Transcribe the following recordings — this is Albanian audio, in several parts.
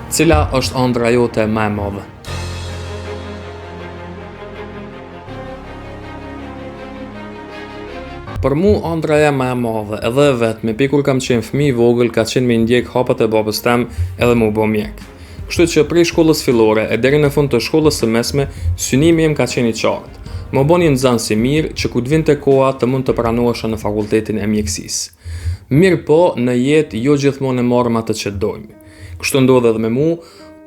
Cila është ëndra jote më e madhe? Për mu, ëndraja më e madhe edhe e vetme, kur kam qenë fëmijë i vogël, ka qenë me ndjek hapat e babës tem edhe mu bë mjek. Kështu që prej shkollës fillore e deri në fund të shkollës së mesme, synimi im ka qenë i qartë. Më bëni nxënës i mirë që ku të vinte koha të mund të pranohesha në fakultetin e mjekësisë. Mirë po, në jetë jo gjithmonë e marrim atë që dojmë. Kështu ndodhe edhe me mu,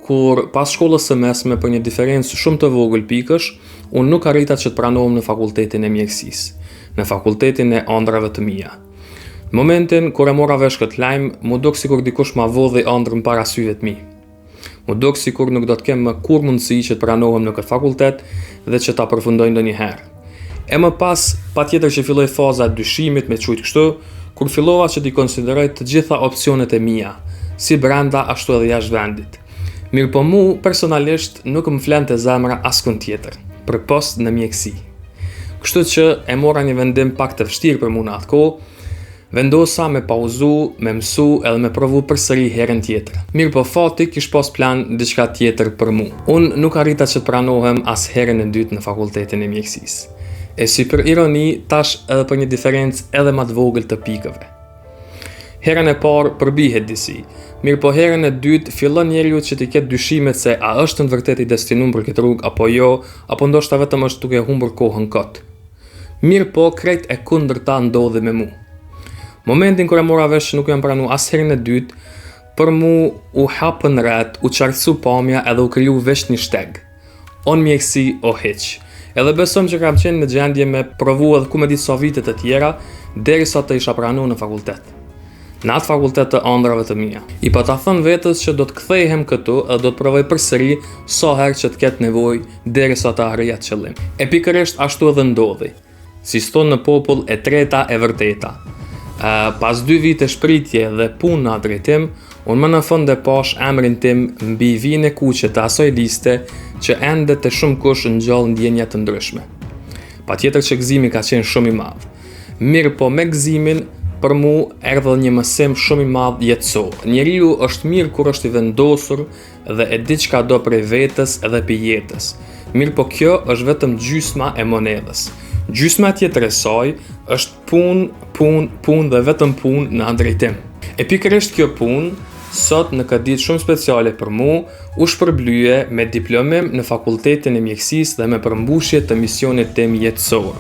kur pas shkollës së mesme për një diferencë shumë të vogël pikësh, unë nuk arrita që të pranohem në fakultetin e mjekësisë, në fakultetin e ëndrave të mia. Në momentin kur e mora vesh këtë lajm, mu duk sikur dikush ma vodhi ëndrën para syve të mi. Mu duk sikur nuk do të kem më kur mundësi që të pranohem në këtë fakultet dhe që ta përfundoj ndonjëherë. E më pas, patjetër që filloi faza e dyshimit me çujt kështu, kur fillova që t'i konsideroj të gjitha opsionet e mia, si brenda ashtu edhe jashtë vendit. Mirë po mu, personalisht, nuk më flente zemra askund tjetër, për post në mjekësi. Kështu që e mora një vendim pak të vështirë për mu në atë kohë, vendosa me pauzu, me mësu edhe me provu përsëri herën tjetër. Mirë po fati kish pas plan diçka tjetër për mu. Unë nuk arrita që të pranohem as herën e dytë në fakultetin e mjekësisë. E si për ironi, tash edhe për një diferencë edhe më të vogël të pikëve. Herën e parë përbihet disi, mirë po herën e dytë fillon njeriu që t'i ketë dyshimet se a është në vërtet i destinuar për këtë rrugë apo jo, apo ndoshta vetëm është duke humbur kohën kot. Mirë po krejt e kundërta ndodhi me mu. Momentin kur e mora vesh që nuk jam pranu as herën e dytë, për mu u hapën ret, u qartësu pamja edhe u kriju vesh një shteg. On mjekësi o hiq. Edhe besojmë që kam qenë në gjendje me provu edhe ku me ditë sa vite të tjera, derisa të isha pranu në fakultet. Në atë fakultet të ëndrave të mia. I pa ta thënë vetës që do të kthehem këtu edhe do të provoj përsëri sa herë që të ketë nevojë derisa të arrij atë qëllim. E pikërisht ashtu edhe ndodhi. Si thon në popull, e treta e vërteta. Pas 2 vite shpritje dhe punë në atë drejtim, unë më në fund e pash emrin tim mbi vijin e kuqe të asoj liste që ende të shumë kush ngjall ndjenja të ndryshme. Patjetër që gëzimi ka qenë shumë i madh. Mirë po me gëzimin, për mu erdhë një mësim shumë i madh jetësor. Njeriu është mirë kur është i vendosur dhe e di çka do prej vetës edhe për jetës. Mirë po kjo është vetëm gjysma e monedhës. Gjysma tjetër e saj është punë dhe vetëm punë në drejtim. E pikërisht kjo punë, sot në këtë ditë shumë speciale për mu, u shpërblye me diplomim në fakultetin e mjekësisë dhe me përmbushje të misionit tim jetësor.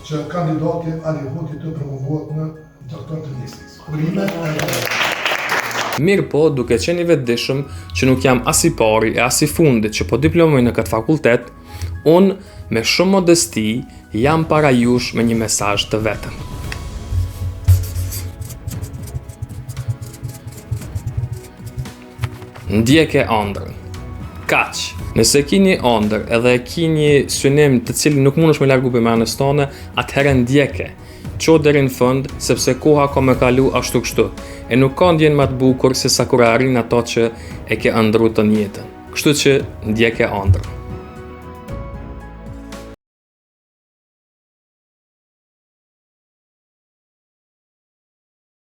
Që kandidati Alihoti të promovuat në doktor të mjekësisë. Mirë po, duke qenë i vetëdijshëm që nuk jam as i pari e as i fundit që po diplomoj në këtë fakultet, unë me shumë modesti jam para jush me një mesazh të vetëm. Ndjeke ëndrën. Kaq. Nëse kini ëndër edhe kini synim të cilin nuk mundesh me largu për anës tone, atëherë ndjeke. Qo deri në fund, sepse koha ka me kalu ashtu kështu, e nuk ka ndjen më të bukur se sa kur arrin ato që e ke ëndruar të jetën. Kështu që ndjeke ëndrën.